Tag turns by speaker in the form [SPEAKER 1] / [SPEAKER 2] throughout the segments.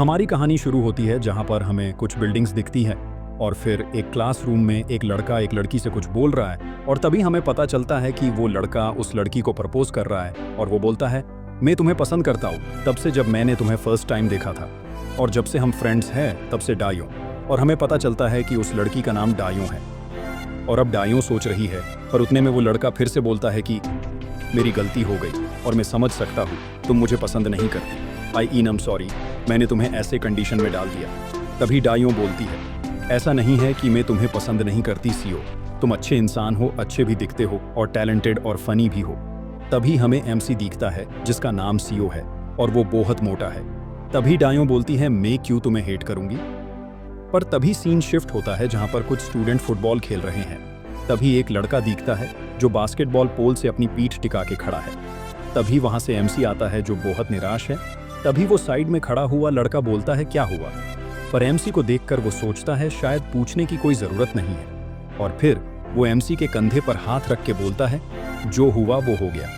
[SPEAKER 1] हमारी कहानी शुरू होती है जहाँ पर हमें कुछ बिल्डिंग्स दिखती हैं और फिर एक क्लासरूम में एक लड़का एक लड़की से कुछ बोल रहा है और तभी हमें पता चलता है कि वो लड़का उस लड़की को प्रपोज कर रहा है और वो बोलता है, मैं तुम्हें पसंद करता हूँ तब से जब मैंने तुम्हें फर्स्ट टाइम देखा था और जब से हम फ्रेंड्स हैं तब से डायों। और हमें पता चलता है कि उस लड़की का नाम डायों है और अब डायों सोच रही है, पर उतने में वो लड़का फिर से बोलता है कि मेरी गलती हो गई और मैं समझ सकता हूँ तुम मुझे पसंद नहीं करती। आई सॉरी, मैंने तुम्हें ऐसे कंडीशन में डाल दिया। तभी डायों बोलती है, ऐसा नहीं है कि मैं तुम्हें पसंद नहीं करती सीओ, तुम अच्छे इंसान हो, अच्छे भी दिखते हो और टैलेंटेड और फनी भी हो। तभी हमें एमसी दिखता है जिसका नाम सीओ है और वो बहुत मोटा है। तभी डायों बोलती है, मैं क्यों तुम्हें हेट करूंगी। पर तभी सीन शिफ्ट होता है जहां पर कुछ स्टूडेंट फुटबॉल खेल रहे हैं। तभी एक लड़का दिखता है जो बास्केटबॉल पोल से अपनी पीठ टिका के खड़ा है। तभी वहां से एमसी आता है जो बहुत निराश है। तभी वो साइड में खड़ा हुआ लड़का बोलता है, क्या हुआ। पर एमसी को देखकर वो सोचता है शायद पूछने की कोई जरूरत नहीं है और फिर वो एमसी के कंधे पर हाथ रख के बोलता है, जो हुआ वो हो गया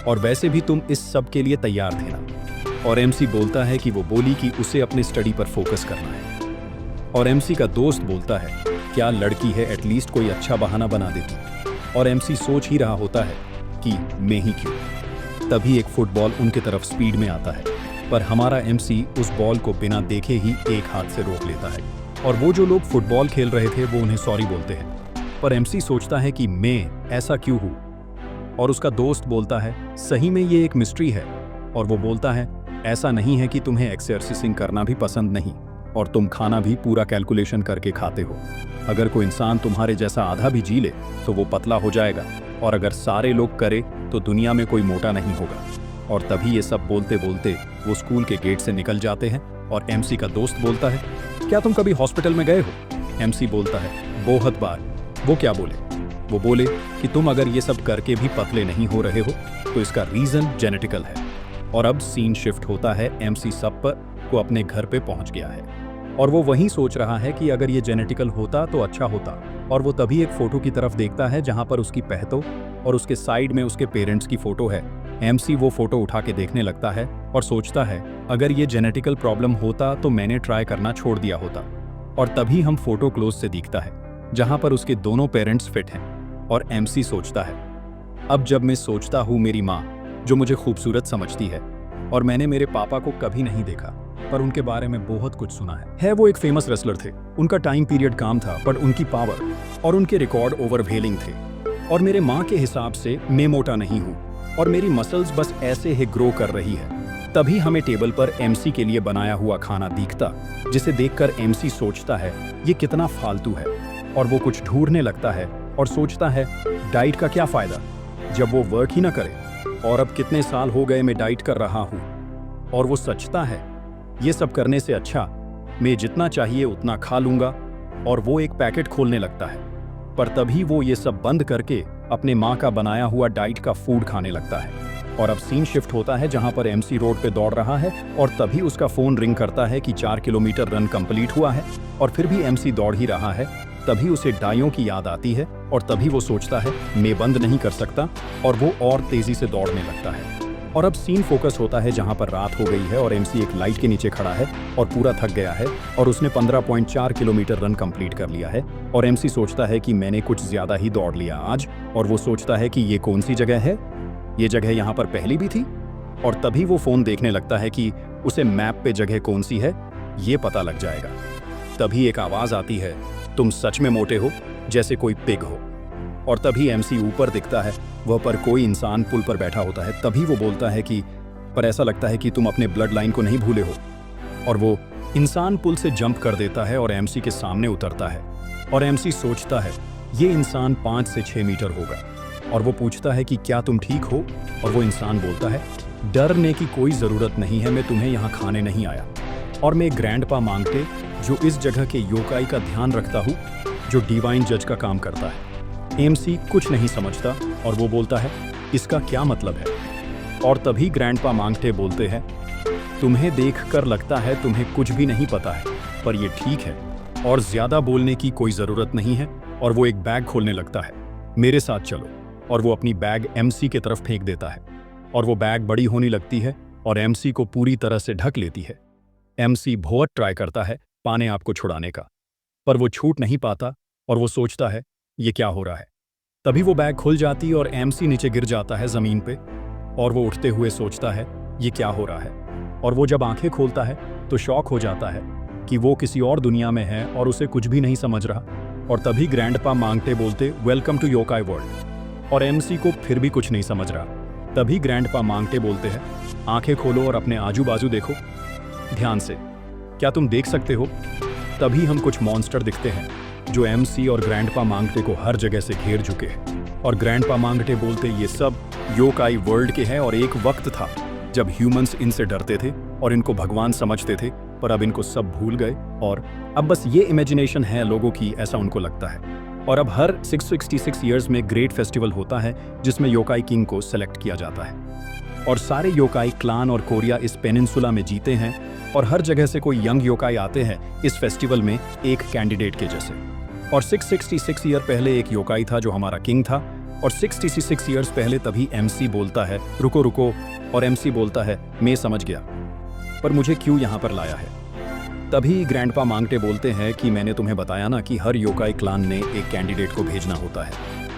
[SPEAKER 1] और वैसे भी तुम इस सब के लिए तैयार थे ना। और एमसी बोलता है कि वो बोली कि उसे अपने स्टडी पर फोकस करना है। और एमसी का दोस्त बोलता है, क्या लड़की है, एटलीस्ट कोई अच्छा बहाना बना देती। और एमसी सोच ही रहा होता है कि मैं ही क्यों। तभी एक फुटबॉल उनके तरफ स्पीड में आता है, पर हमारा एमसी उस बॉल को बिना देखे ही एक हाथ से रोक लेता है और वो जो लोग फुटबॉल खेल रहे थे वो उन्हें सॉरी बोलते हैं। पर एमसी सोचता है कि मैं ऐसा क्यों हूँ। और उसका दोस्त बोलता है, सही में ये एक मिस्ट्री है। और वो बोलता है, ऐसा नहीं है कि तुम्हें एक्सरसाइजिंग करना भी पसंद नहीं और तुम खाना भी पूरा कैलकुलेशन करके खाते हो। अगर कोई इंसान तुम्हारे जैसा आधा भी जी ले तो वो पतला हो जाएगा और अगर सारे लोग करे तो दुनिया में कोई मोटा नहीं होगा। और तभी ये सब बोलते बोलते वो स्कूल के गेट से निकल जाते हैं और एमसी का दोस्त बोलता है, क्या तुम कभी हॉस्पिटल में गए हो। एमसी बोलता है, बहुत बार। वो क्या बोले, वो बोले कि तुम अगर ये सब करके भी पतले नहीं हो रहे हो तो इसका रीजन जेनेटिकल है। और अब सीन शिफ्ट होता है, एमसी सब पर को अपने घर पे पहुंच गया है और वो वहीं सोच रहा है कि अगर ये जेनेटिकल होता तो अच्छा होता। और वो तभी एक फोटो की तरफ देखता है जहां पर उसकी पहतो और उसके साइड में उसके पेरेंट्स की फोटो है। एमसी वो फोटो उठा के देखने लगता है और सोचता है, अगर ये जेनेटिकल प्रॉब्लम होता तो मैंने ट्राई करना छोड़ दिया होता। और तभी हम फोटो क्लोज से दिखता है जहां पर उसके दोनों पेरेंट्स फिट हैं और एमसी सोचता है, अब जब मैं सोचता हूँ मेरी माँ जो मुझे खूबसूरत समझती है और मैंने मेरे पापा को कभी नहीं देखा पर उनके बारे में बहुत कुछ सुना है वो एक फेमस रेसलर थे, उनका टाइम पीरियड काम था पर उनकी पावर और उनके रिकॉर्ड ओवरवेलिंग थे। और मेरे माँ के हिसाब से मैं मोटा नहीं हूँ और मेरी मसल्स बस ऐसे ही ग्रो कर रही है। तभी हमें टेबल पर एमसी के लिए बनाया हुआ खाना दिखता जिसे देखकर एमसी सोचता है, ये कितना फालतू है। और वो कुछ ढूंढने लगता है और सोचता है, डाइट का क्या फायदा जब वो वर्क ही ना करे। और अब कितने साल हो गए मैं डाइट कर रहा हूँ। और वो सोचता है, ये सब करने से अच्छा मैं जितना चाहिए उतना खा लूंगा। और वो एक पैकेट खोलने लगता है, पर तभी वो ये सब बंद करके अपने माँ का बनाया हुआ डाइट का फूड खाने लगता है। और अब सीन शिफ्ट होता है जहां पर एमसी रोड पे दौड़ रहा है और तभी उसका फोन रिंग करता है कि 4 किलोमीटर रन कंप्लीट हुआ है और फिर भी एमसी दौड़ ही रहा है। तभी उसे डायों की याद आती है और तभी वो सोचता है, मैं बंद नहीं कर सकता और वो और तेजी से दौड़ने लगता है। और अब सीन फोकस होता है जहां पर रात हो गई है और एमसी एक लाइट के नीचे खड़ा है और पूरा थक गया है और उसने 15.4 किलोमीटर रन कंप्लीट कर लिया है। और एमसी सोचता है कि मैंने कुछ ज्यादा ही दौड़ लिया आज। और वो सोचता है कि ये कौन सी जगह है, ये जगह यहाँ पर पहले भी थी। और तभी वो फोन देखने लगता है कि उसे मैप पे जगह कौन सी है ये पता लग जाएगा। तभी एक आवाज आती है, तुम सच में मोटे हो, जैसे कोई पिग हो। और तभी एमसी ऊपर दिखता है, वह पर कोई इंसान पुल पर बैठा होता है। तभी वो बोलता है कि पर ऐसा लगता है कि तुम अपने ब्लड लाइन को नहीं भूले हो। और वो इंसान पुल से जंप कर देता है और एमसी के सामने उतरता है। और एमसी सोचता है, ये इंसान 5 से 6 मीटर होगा। और वो पूछता है कि क्या तुम ठीक हो। और वो इंसान बोलता है, डरने की कोई जरूरत नहीं है, मैं तुम्हें यहाँ खाने नहीं आया और मैं ग्रैंडपा मांगते जो इस जगह के योकाई का ध्यान रखता हूँ, जो डिवाइन जज का काम करता है। एमसी कुछ नहीं समझता और वो बोलता है, इसका क्या मतलब है। और तभी ग्रैंडपा मांगते बोलते हैं, तुम्हें देखकर लगता है तुम्हें कुछ भी नहीं पता है, पर ये ठीक है और ज्यादा बोलने की कोई जरूरत नहीं है। और वो एक बैग खोलने लगता है, मेरे साथ चलो। और वो अपनी बैग एमसी के तरफ फेंक देता है और वो बैग बड़ी होने लगती है और एमसी को पूरी तरह से ढक लेती है। एमसी बहुत ट्राई करता है पाने आपको छुड़ाने का, पर वो छूट नहीं पाता और वो सोचता है ये क्या हो रहा है। तभी वो बैग खुल जाती और एमसी नीचे गिर जाता है ज़मीन पे और वो उठते हुए सोचता है ये क्या हो रहा है। और वो जब आंखें खोलता है तो शॉक हो जाता है कि वो किसी और दुनिया में है और उसे कुछ भी नहीं समझ रहा। और तभी ग्रैंडपा मांगते बोलते वेलकम टू योकाई वर्ल्ड, और एमसी को फिर भी कुछ नहीं समझ रहा। तभी ग्रैंडपा मांगते बोलते हैं आंखें खोलो और अपने आजू बाजू देखो ध्यान से, क्या तुम देख सकते हो। तभी हम कुछ मॉन्स्टर दिखते हैं जो एमसी और ग्रैंडपा मांगटे को हर जगह से घेर चुके हैं। और ग्रैंडपा मांगटे बोलते ये सब योकाई वर्ल्ड के हैं और एक वक्त था जब ह्यूमंस इनसे डरते थे और इनको भगवान समझते थे, पर अब इनको सब भूल गए और अब बस ये इमेजिनेशन है लोगों की, ऐसा उनको लगता है। और अब हर 666 ईयर्स में ग्रेट फेस्टिवल होता है जिसमें योकाई किंग को सेलेक्ट किया जाता है और सारे योकाई क्लान और कोरिया इस पेनिनसुला में जीते हैं और हर जगह से कोई यंग योकाई आते हैं इस फेस्टिवल में एक कैंडिडेट के जैसे। और 666 ईयर पहले एक योकाई था जो हमारा किंग था, और 666 ईयर्स पहले तभी एमसी बोलता है रुको रुको, और एमसी बोलता है मैं समझ गया, पर मुझे क्यों यहाँ पर लाया है। तभी ग्रैंडपा मांगटे बोलते हैं कि मैंने तुम्हें बताया ना कि हर योकाई क्लान ने एक कैंडिडेट को भेजना होता है,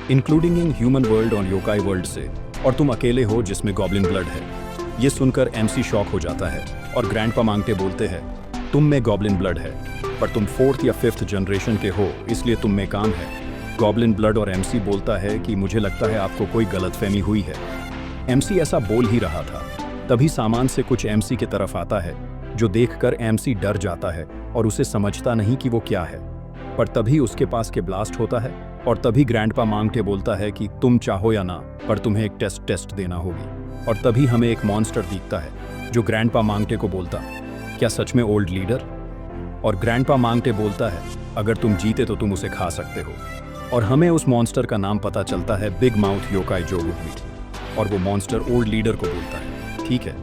[SPEAKER 1] इंक्लूडिंग इन ह्यूमन वर्ल्ड और योकाई वर्ल्ड से, और तुम अकेले हो जिसमें गॉब्लिन ब्लड है। ये सुनकर एमसी शॉक हो जाता है और ग्रैंडपा मांगटे बोलते हैं तुम में गॉब्लिन ब्लड है, पर तुम 4th या 5th जनरेशन के हो, इसलिए तुम में काम है गॉब्लिन ब्लड। और एमसी बोलता है कि मुझे लगता है आपको कोई गलतफहमी हुई है। एमसी ऐसा बोल ही रहा था, तभी सामान से कुछ एमसी की तरफ आता है जो देखकर एमसी डर जाता है और उसे समझता नहीं कि वो क्या है। पर तभी उसके पास के ब्लास्ट होता है और तभी ग्रैंडपा मांगटे बोलता है कि तुम चाहो या ना, पर तुम्हें एक टेस्ट देना होगी। और तभी हमें एक मॉन्स्टर दिखता है जो ग्रैंडपा मांगटे को बोलता क्या सच में ओल्ड लीडर। और ग्रैंडपा मांगटे बोलता है अगर तुम जीते तो तुम उसे खा सकते हो। और हमें उस मॉन्स्टर का नाम पता चलता है बिग माउथ योकाई जोगुटवी, और वो मॉन्स्टर ओल्ड लीडर को बोलता है ठीक है,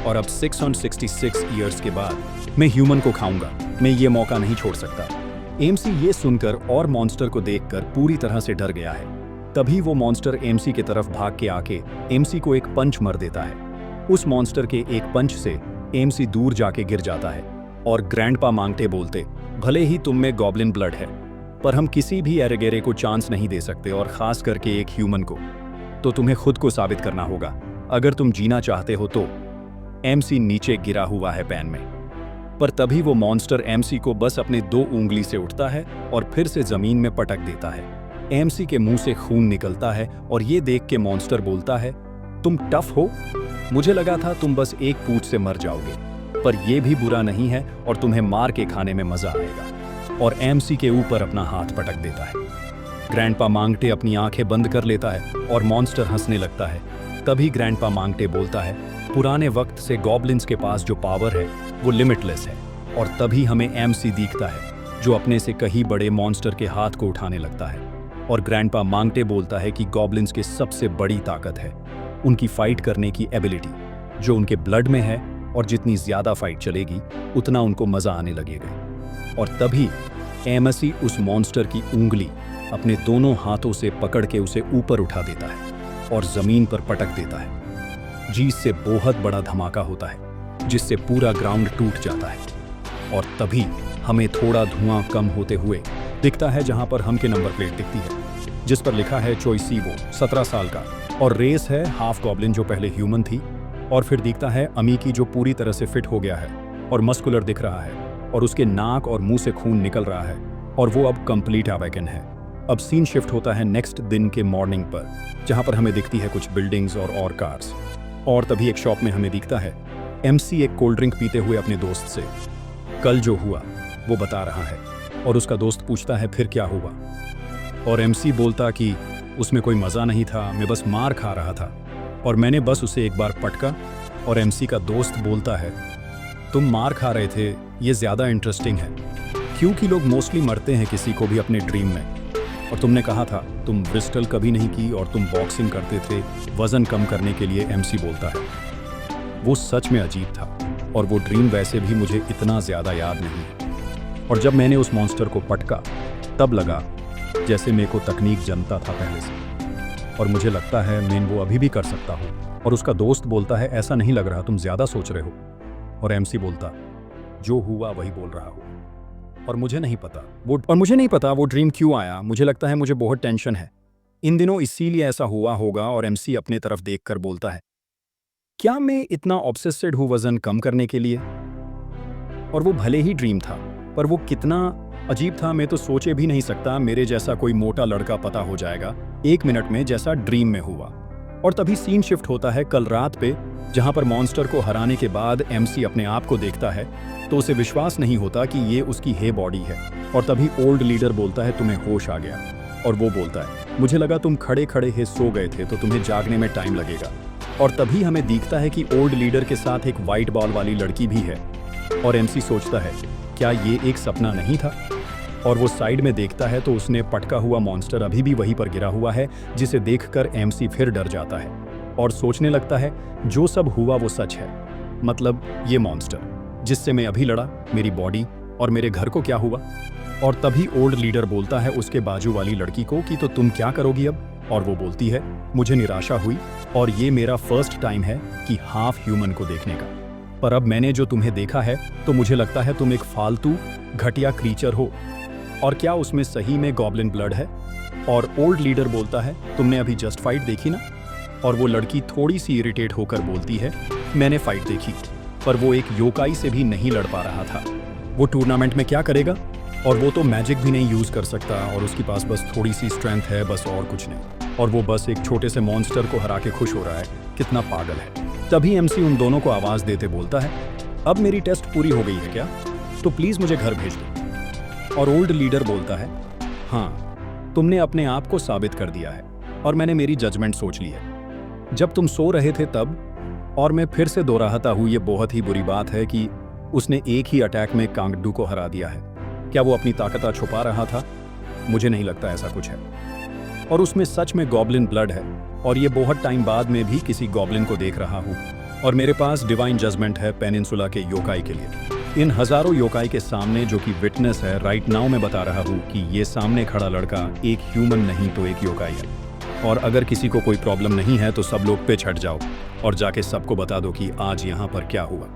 [SPEAKER 1] और अब 666 ईयर्स के बाद मैं ह्यूमन को खाऊंगा, मैं ये मौका नहीं छोड़ सकता। एमसी ये सुनकर और मॉन्स्टर को देखकर पूरी तरह से डर गया है। तभी वो मॉन्स्टर एमसी की तरफ भाग के आके एमसी को एक पंच मार देता है। उस मॉन्स्टर के एक पंच से एमसी दूर जाके गिर जाता है और ग्रैंडपा मांगटे बोलते भले ही तुम में गॉब्लिन ब्लड है, पर हम किसी भी एरेगेरे को चांस नहीं दे सकते, और खास करके एक ह्यूमन को, तो तुम्हें खुद को साबित करना होगा अगर तुम जीना चाहते हो तो। एमसी नीचे गिरा हुआ है पैन में, पर तभी वो मॉन्स्टर एमसी को बस अपने 2 उंगली से उठता है और फिर से जमीन में पटक देता है। एमसी के मुंह से खून निकलता है और ये देख के मॉन्स्टर बोलता है तुम टफ हो, मुझे लगा था तुम बस एक पूंछ से मर जाओगे, पर यह भी बुरा नहीं है और तुम्हें मार के खाने में मजा आएगा। और एमसी के ऊपर अपना हाथ पटक देता है। ग्रैंडपा मांगटे अपनी आंखें बंद कर लेता है और मॉन्स्टर हंसने लगता है। तभी ग्रैंडपा मांगटे बोलता है पुराने वक्त से गॉब्लिन्स के पास जो पावर है वो लिमिटलेस है। और तभी हमें एमसी दिखता है जो अपने से कहीं बड़े मॉन्स्टर के हाथ को उठाने लगता है। और ग्रैंडपा मांगटे बोलता है कि गॉब्लिन्स की सबसे बड़ी ताकत है उनकी फाइट करने की एबिलिटी, जो उनके ब्लड में है, और जितनी ज्यादा फाइट चलेगी उतना उनको मजा आने लगेगा। और तभी एमसी उस मॉन्स्टर की उंगली अपने दोनों हाथों से पकड़ के उसे ऊपर उठा देता है और जमीन पर पटक देता है, जिससे बहुत बड़ा धमाका होता है जिससे पूरा ग्राउंड टूट जाता है। और तभी हमें थोड़ा धुआं कम होते हुए दिखता है जहां पर हम के नंबर प्लेट दिखती है जिस पर लिखा है चोइसीवो 17 साल का, और रेस है हाफ गॉब्लिन जो पहले ह्यूमन थी। और फिर दिखता है अमीकी जो पूरी तरह से फिट हो गया है और मस्कुलर दिख रहा है और उसके नाक और मुंह से खून निकल रहा है और वो अब कंप्लीट अवेकन है। अब सीन शिफ्ट होता है नेक्स्ट दिन के मॉर्निंग पर, जहां पर हमें दिखती है कुछ बिल्डिंग्स और कार्स। और तभी एक शॉप में हमें दिखता है एमसी एक कोल्ड ड्रिंक पीते हुए अपने दोस्त से कल जो हुआ वो बता रहा है। और उसका दोस्त पूछता है फिर क्या हुआ, और एमसी बोलता कि उसमें कोई मज़ा नहीं था, मैं बस मार खा रहा था और मैंने बस उसे एक बार पटका। और एमसी का दोस्त बोलता है तुम मार खा रहे थे, ये ज़्यादा इंटरेस्टिंग है, क्योंकि लोग मोस्टली मरते हैं किसी को भी अपने ड्रीम में, और तुमने कहा था तुम ब्रिस्टल कभी नहीं की और तुम बॉक्सिंग करते थे वज़न कम करने के लिए। एमसी बोलता है वो सच में अजीब था और वो ड्रीम वैसे भी मुझे इतना ज़्यादा याद नहीं है, और जब मैंने उस मॉन्स्टर को पटका तब लगा जैसे मेरे को तकनीक जनता था पहले से, और मुझे लगता है मैं वो अभी भी कर सकता हूँ। और उसका दोस्त बोलता है ऐसा नहीं लग रहा, तुम ज़्यादा सोच रहे हो। और एमसी बोलता जो हुआ वही बोल रहा हूँ। और मुझे नहीं पता वो ड्रीम क्यों आया। मुझे लगता है मुझे बहुत टेंशन है इन दिनों, इसीलिए ऐसा हुआ होगा। और एमसी अपने तरफ देखकर बोलता है, क्या मैं इतना ऑब्सेस्ड हूँ वजन कम करने के लिए? और वो भले ही ड्रीम था, पर वो कितना अजीब था मैं तो सोचे भी नहीं सकता। मेरे जैसा कोई मोटा लड़का पता हो जाएगा 1 मिनट में, जैसा ड्रीम में हुआ। और तभी सीन शिफ्ट होता है कल रात पे, जहां पर मॉन्स्टर को हराने के बाद एमसी अपने आप को देखता है तो उसे विश्वास नहीं होता कि ये उसकी हे बॉडी है। और तभी ओल्ड लीडर बोलता है, तुम्हें होश आ गया। और वो बोलता है, मुझे लगा तुम खड़े खड़े ही सो गए थे तो तुम्हें जागने में टाइम लगेगा। और तभी हमें दिखता है कि ओल्ड लीडर के साथ एक वाइट बॉल वाली लड़की भी है। और एमसी सोचता है, क्या ये एक सपना नहीं था? और वो साइड में देखता है तो उसने पटका हुआ मॉन्स्टर अभी भी वहीं पर गिरा हुआ है, जिसे देखकर एमसी फिर डर जाता है और सोचने लगता है, जो सब हुआ वो सच है। मतलब ये मॉन्स्टर जिससे मैं अभी लड़ा, मेरी बॉडी और मेरे घर को क्या हुआ? और तभी ओल्ड लीडर बोलता है उसके बाजू वाली लड़की को कि तो तुम क्या करोगी अब? और वो बोलती है, मुझे निराशा हुई और ये मेरा फर्स्ट टाइम है कि हाफ ह्यूमन को देखने का। पर अब मैंने जो तुम्हें देखा है तो मुझे लगता है तुम एक फालतू घटिया क्रीचर हो। और क्या उसमें सही में गॉब्लिन ब्लड है? और ओल्ड लीडर बोलता है, तुमने अभी जस्ट फाइट देखी ना? और वो लड़की थोड़ी सी इरिटेट होकर बोलती है, मैंने फाइट देखी, पर वो एक योकाई से भी नहीं लड़ पा रहा था। वो टूर्नामेंट में क्या करेगा? और वो तो मैजिक भी नहीं यूज कर सकता और उसके पास बस थोड़ी सी स्ट्रेंथ है, बस और कुछ नहीं। और वो बस एक छोटे से मॉन्स्टर को हरा के खुश हो रहा है। कितना पागल है। तभी एमसी उन दोनों को आवाज देते बोलता है, अब मेरी टेस्ट पूरी हो गई है क्या? तो प्लीज मुझे घर भेज दो। और ओल्ड लीडर बोलता है, हाँ, तुमने अपने आप को साबित कर दिया है और मैंने मेरी जजमेंट सोच ली है। जब तुम सो रहे थे तब, और मैं फिर से दोहराता हूँ, ये बहुत ही बुरी बात है कि उसने एक ही अटैक में कांगडू को हरा दिया है। क्या वो अपनी ताकत छुपा रहा था? मुझे नहीं लगता ऐसा कुछ है। और उसमें सच में गॉब्लिन ब्लड है और ये बहुत टाइम बाद में भी किसी गॉब्लिन को देख रहा हूँ। और मेरे पास डिवाइन जजमेंट है पेनिनसुला के योकाई के लिए। इन हजारों योकाई के सामने जो कि विटनेस है, राइट नाउ मैं बता रहा हूँ कि ये सामने खड़ा लड़का एक ह्यूमन नहीं तो एक योकाई है। और अगर किसी को कोई प्रॉब्लम नहीं है तो सब लोग पिछ हट जाओ और जाके सबको बता दो कि आज यहाँ पर क्या हुआ।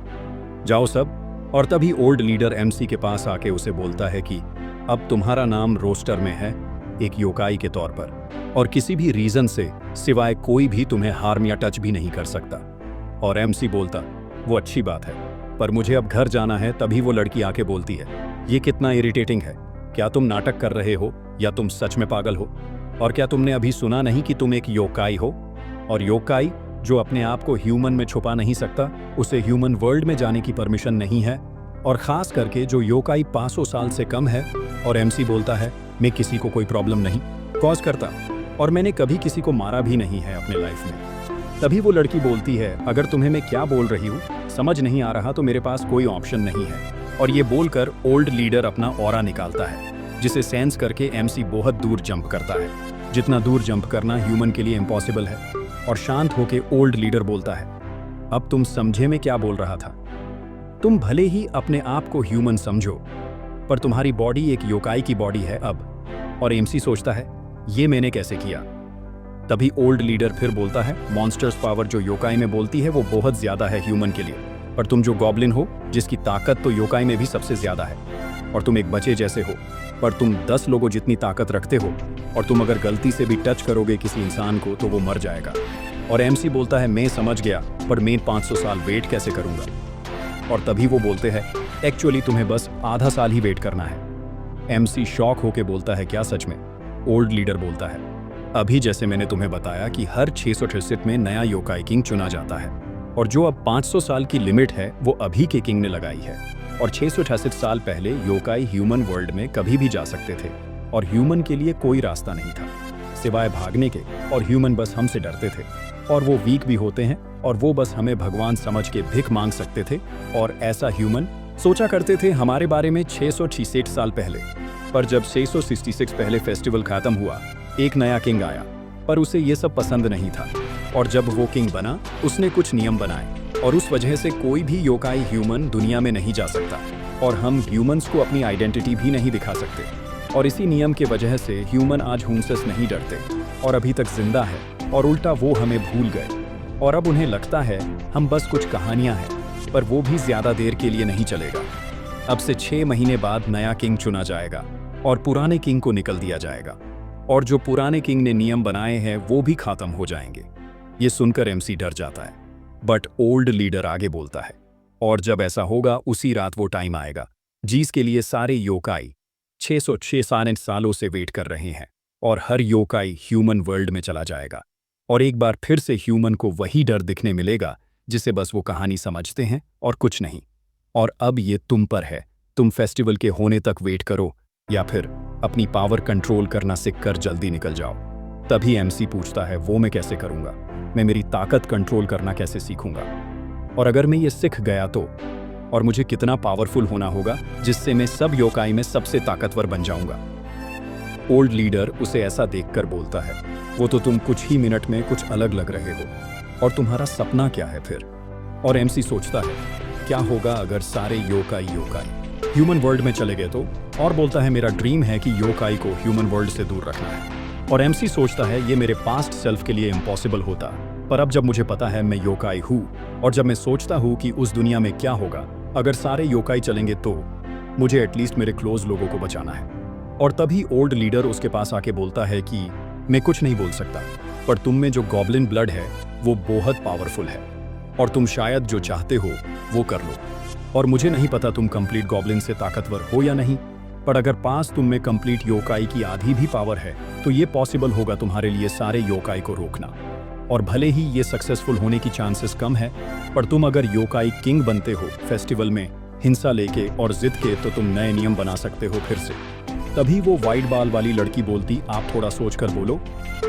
[SPEAKER 1] जाओ सब। और तभी ओल्ड लीडर एमसी के पास आके उसे बोलता है कि अब तुम्हारा नाम रोस्टर में है एक योकाई के तौर पर, और किसी भी रीजन से सिवाय कोई भी तुम्हें हार्म या टच भी नहीं कर सकता। और एमसी बोलता, वो अच्छी बात है, पर मुझे अब घर जाना है। तभी वो लड़की आके बोलती है, ये कितना इरिटेटिंग है। क्या तुम नाटक कर रहे हो या तुम सच में पागल हो? और क्या तुमने अभी सुना नहीं कि तुम एक योकाई हो? और योकाई जो अपने आप को ह्यूमन में छुपा नहीं सकता, उसे ह्यूमन वर्ल्ड में जाने की परमिशन नहीं है, और खास करके जो योकाई 500 साल से कम है। और एमसी बोलता है, मैं किसी को कोई प्रॉब्लम नहीं कॉज करता और मैंने कभी किसी को मारा भी नहीं है अपने लाइफ में। तभी वो लड़की बोलती है, अगर तुम्हें मैं क्या बोल रही हूँ समझ नहीं आ रहा तो मेरे पास कोई ऑप्शन नहीं है। और ये बोलकर ओल्ड लीडर अपना ऑरा निकालता है, जिसे सेंस करके एमसी बहुत दूर जंप करता है, जितना दूर जंप करना ह्यूमन के लिए इम्पॉसिबल है। और शांत होके ओल्ड लीडर बोलता है, अब तुम समझे मैं क्या बोल रहा था? तुम भले ही अपने आप को ह्यूमन समझो, पर तुम्हारी बॉडी एक योकाई की बॉडी है अब। और एमसी सोचता है, ये मैंने कैसे किया? तभी ओल्ड लीडर फिर बोलता है, मॉन्स्टर्स पावर जो योकाई में बोलती है वो बहुत ज्यादा है ह्यूमन के लिए, पर तुम जो गॉब्लिन हो जिसकी ताकत तो योकाई में भी सबसे ज्यादा है, और तुम एक बच्चे जैसे हो, पर तुम 10 लोगों जितनी ताकत रखते हो, और तुम अगर गलती से भी टच करोगे किसी इंसान को तो वो मर जाएगा। और एमसी बोलता है, मैं समझ गया, पर मैं 500 साल वेट कैसे करूंगा? और तभी वो बोलते हैं, एक्चुअली तुम्हें बस आधा साल ही वेट करना है। एमसी शॉक होके बोलता है, क्या सच में? ओल्ड लीडर बोलता है, अभी जैसे मैंने तुम्हें बताया कि हर 668 में नया योकाई किंग चुना जाता है, और जो अब 500 साल की लिमिट है वो अभी के किंग ने लगाई है। और 668 साल पहले योकाई ह्यूमन वर्ल्ड में कभी भी जा सकते थे, और ह्यूमन के लिए कोई रास्ता नहीं था सिवाय भागने के, और ह्यूमन बस हमसे डरते थे, और वो वीक भी होते हैं, और वो बस हमें भगवान समझ के भिख मांग सकते थे। और ऐसा ह्यूमन सोचा करते थे हमारे बारे में 666 साल पहले। पर जब 666 पहले फेस्टिवल खत्म हुआ, एक नया किंग आया, पर उसे ये सब पसंद नहीं था। और जब वो किंग बना, उसने कुछ नियम बनाए, और उस वजह से कोई भी योकाई ह्यूमन दुनिया में नहीं जा सकता, और हम ह्यूमंस को अपनी आइडेंटिटी भी नहीं दिखा सकते। और इसी नियम की वजह से ह्यूमन आज हमसे नहीं डरते और अभी तक जिंदा है, और उल्टा वो हमें भूल गए। और अब उन्हें लगता है हम बस कुछ कहानियां हैं, पर वो भी ज्यादा देर के लिए नहीं चलेगा। अब से 6 महीने बाद नया किंग चुना जाएगा और पुराने किंग को निकल दिया जाएगा, और जो पुराने किंग ने नियम बनाए हैं वो भी खत्म हो जाएंगे। ये सुनकर एमसी डर जाता है, बट ओल्ड लीडर आगे बोलता है, और जब ऐसा होगा उसी रात वो टाइम आएगा जिसके लिए सारे योकाई 606 सालों से वेट कर रहे हैं, और हर योकाई ह्यूमन वर्ल्ड में चला जाएगा, और एक बार फिर से ह्यूमन को वही डर दिखने मिलेगा जिसे बस वो कहानी समझते हैं और कुछ नहीं। और अब ये तुम पर है, तुम फेस्टिवल के होने तक वेट करो या फिर अपनी पावर कंट्रोल करना सीख कर जल्दी निकल जाओ। तभी एमसी पूछता है, वो मैं कैसे करूंगा? मैं मेरी ताकत कंट्रोल करना कैसे सीखूंगा? और अगर मैं ये सीख गया तो? और मुझे कितना पावरफुल होना होगा जिससे मैं सब योकाई में सबसे ताकतवर बन जाऊंगा? ओल्ड लीडर उसे ऐसा देखकर बोलता है, वो तो तुम कुछ ही मिनट में कुछ अलग लग रहे हो, और तुम्हारा सपना क्या है फिर? और एमसी सोचता है, क्या होगा अगर सारे योकाई ह्यूमन वर्ल्ड में चले गए तो? और बोलता है, मेरा ड्रीम है कि योकाई को ह्यूमन वर्ल्ड से दूर रखना है। और एमसी सोचता है, ये मेरे पास्ट सेल्फ के लिए इम्पॉसिबल होता, पर अब जब मुझे पता है मैं योकाई हूँ, और जब मैं सोचता हूँ कि उस दुनिया में क्या होगा अगर सारे योकाई चलेंगे, तो मुझे एटलीस्ट मेरे क्लोज लोगों को बचाना है। और तभी ओल्ड लीडर उसके पास आके बोलता है कि मैं कुछ नहीं बोल सकता, पर तुम में जो गॉब्लिन ब्लड है वो बहुत पावरफुल है, और तुम शायद जो चाहते हो वो कर लो। और मुझे नहीं पता तुम कंप्लीट गॉब्लिन से ताकतवर हो या नहीं, पर अगर पास तुम में कंप्लीट योकाई की आधी भी पावर है तो ये पॉसिबल होगा तुम्हारे लिए सारे योकाई को रोकना। और भले ही ये सक्सेसफुल होने की चांसेस कम है, पर तुम अगर योकाई किंग बनते हो फेस्टिवल में हिंसा लेके और जिद के, तो तुम नए नियम बना सकते हो फिर से। तभी वो वाइट बाल वाली लड़की बोलती, आप थोड़ा सोच कर बोलो,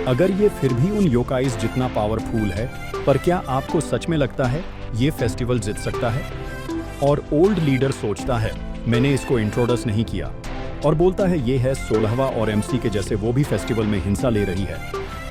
[SPEAKER 1] अगर ये फिर भी उन योकाइज जितना पावरफुल है, पर क्या आपको सच में लगता है ये फेस्टिवल जीत सकता है? और ओल्ड लीडर सोचता है, मैंने इसको इंट्रोड्यूस नहीं किया, और बोलता है, ये है 16वां और एमसी के जैसे वो भी फेस्टिवल में हिंसा ले रही है,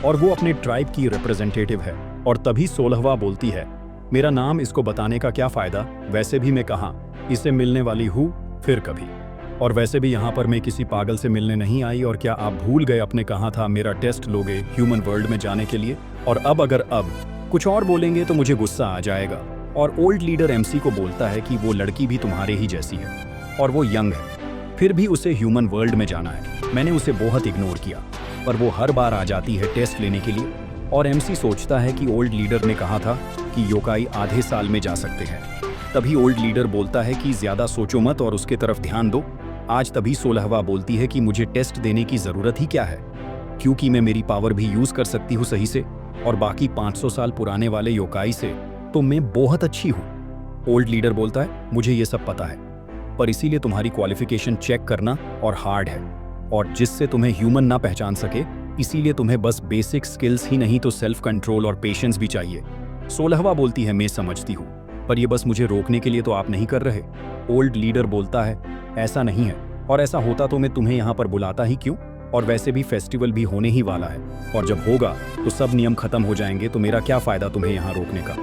[SPEAKER 1] और वो अपने ट्राइब की रिप्रेजेंटेटिव है। और तभी 16वां बोलती है, मेरा नाम इसको बताने का क्या फायदा, वैसे भी मैं कहाँ इसे मिलने वाली हूँ फिर कभी, और वैसे भी यहाँ पर मैं किसी पागल से मिलने नहीं आई, और क्या आप भूल गए अपने कहा था मेरा टेस्ट लोगे ह्यूमन वर्ल्ड में जाने के लिए? और अब अगर अब कुछ और बोलेंगे तो मुझे गुस्सा आ जाएगा। और ओल्ड लीडर एमसी को बोलता है कि वो लड़की भी तुम्हारे ही जैसी है, और वो यंग है, फिर भी उसे ह्यूमन वर्ल्ड में जाना है। मैंने उसे बहुत इग्नोर किया, पर वो हर बार आ जाती है टेस्ट लेने के लिए। और एमसी सोचता है कि ओल्ड लीडर ने कहा था कि योकाई आधे साल में जा सकते हैं। तभी ओल्ड लीडर बोलता है कि ज्यादा सोचो मत और उसके तरफ ध्यान दो आज। तभी 16वां बोलती है कि मुझे टेस्ट देने की जरूरत ही क्या है, क्योंकि मैं मेरी पावर भी यूज कर सकती हूँ सही से, और बाकी 500 साल पुराने वाले योकाई से तो मैं बहुत अच्छी हूँ। ओल्ड लीडर बोलता है, मुझे ये सब पता है, पर इसीलिए तुम्हारी क्वालिफिकेशन चेक करना और हार्ड है, और जिससे तुम्हें ह्यूमन ना पहचान सके, इसीलिए तुम्हें बस बेसिक स्किल्स ही नहीं तो सेल्फ कंट्रोल और पेशेंस भी चाहिए। 16वां बोलती है, मैं समझती हूँ, पर ये बस मुझे रोकने के लिए तो आप नहीं कर रहे। ओल्ड लीडर बोलता है, ऐसा नहीं है, और ऐसा होता तो मैं तुम्हें यहाँ पर बुलाता ही क्यों, और वैसे भी फेस्टिवल भी होने ही वाला है, और जब होगा तो सब नियम खत्म हो जाएंगे, तो मेरा क्या फायदा तुम्हें यहाँ रोकने का।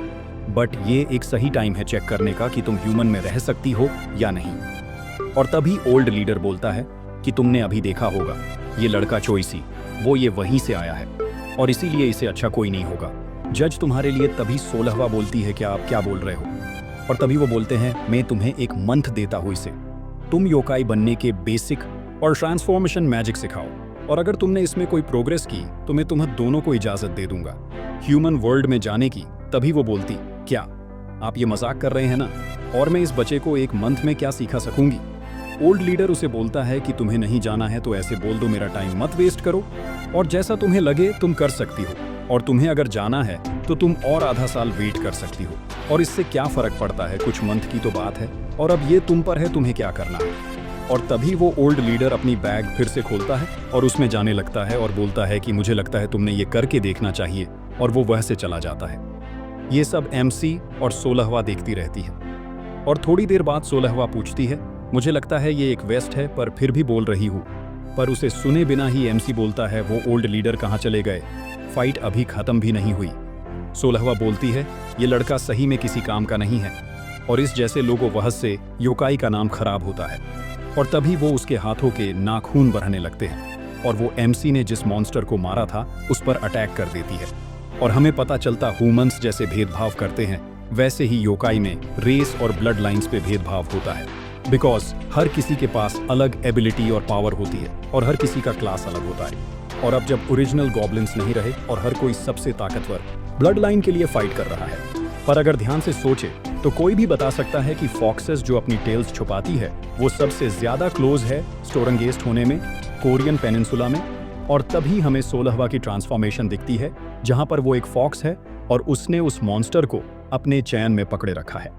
[SPEAKER 1] बट ये एक सही टाइम है चेक करने का कि तुम ह्यूमन में रह सकती हो या नहीं। और तभी ओल्ड लीडर बोलता है कि तुमने अभी देखा होगा ये लड़का चोइसी, वो ये वहीं से आया है, और इसीलिए इसे अच्छा कोई नहीं होगा जज तुम्हारे लिए। तभी 16वां बोलती है, क्या आप क्या बोल रहे हो? और तभी वो बोलते हैं, मैं तुम्हें एक मंथ देता हूँ इसे, तुम योकाई बनने के बेसिक और ट्रांसफॉर्मेशन मैजिक सिखाओ, और अगर तुमने इसमें कोई प्रोग्रेस की तो मैं तुम्हें दोनों को इजाजत दे दूंगा ह्यूमन वर्ल्ड में जाने की। तभी वो बोलती, क्या आप ये मजाक कर रहे हैं ना, और मैं इस बच्चे को एक मंथ में क्या सिखा सकूंगी? ओल्ड लीडर उसे बोलता है कि तुम्हें नहीं जाना है तो ऐसे बोल दो, मेरा टाइम मत वेस्ट करो, और जैसा तुम्हें लगे तुम कर सकती हो, और तुम्हें अगर जाना है तो तुम और आधा साल वेट कर सकती हो, और इससे क्या फर्क पड़ता है, कुछ मंथ की तो बात है, और अब ये तुम पर है तुम्हें क्या करना है। और तभी वो ओल्ड लीडर अपनी बैग फिर से खोलता है और उसमें जाने लगता है, और बोलता है कि मुझे लगता है तुमने ये करके देखना चाहिए, और वो वह से चला जाता है। ये सब एमसी और 16वां देखती रहती है, और थोड़ी देर बाद 16वां पूछती है, मुझे लगता है ये एक वेस्ट है, पर फिर भी बोल रही हूँ। पर उसे सुने बिना ही एमसी बोलता है, वो ओल्ड लीडर कहाँ चले गए, फाइट अभी खत्म भी नहीं हुई। 16वां बोलती है, ये लड़का सही में किसी काम का नहीं है, और इस जैसे लोगों वह से योकाई का नाम खराब होता है। और तभी वो उसके हाथों के नाखून बहने लगते हैं, और वो एमसी ने जिस मॉन्स्टर को मारा था उस पर अटैक कर देती है। और हमें पता चलता ह्यूमंस जैसे भेदभाव करते हैं, वैसे ही योकाई में रेस और ब्लड लाइंस पे भेदभाव होता है। बिकॉज हर किसी के पास अलग एबिलिटी और पावर होती है और हर किसी का क्लास अलग होता है। और अब जब ओरिजिनल गॉब्लिन्स नहीं रहे और हर कोई सबसे ताकतवर ब्लड लाइन के लिए फाइट कर रहा है, पर अगर ध्यान से सोचे तो कोई भी बता सकता है कि फॉक्सेस जो अपनी टेल्स छुपाती है वो सबसे ज्यादा क्लोज है स्टोरंगेस्ट होने में, कोरियन पेनिनसुला में। और तभी हमें 16वां की ट्रांसफॉर्मेशन दिखती है जहां पर वो एक फॉक्स है और उसने उस मॉन्स्टर को अपने चैन में पकड़े रखा है।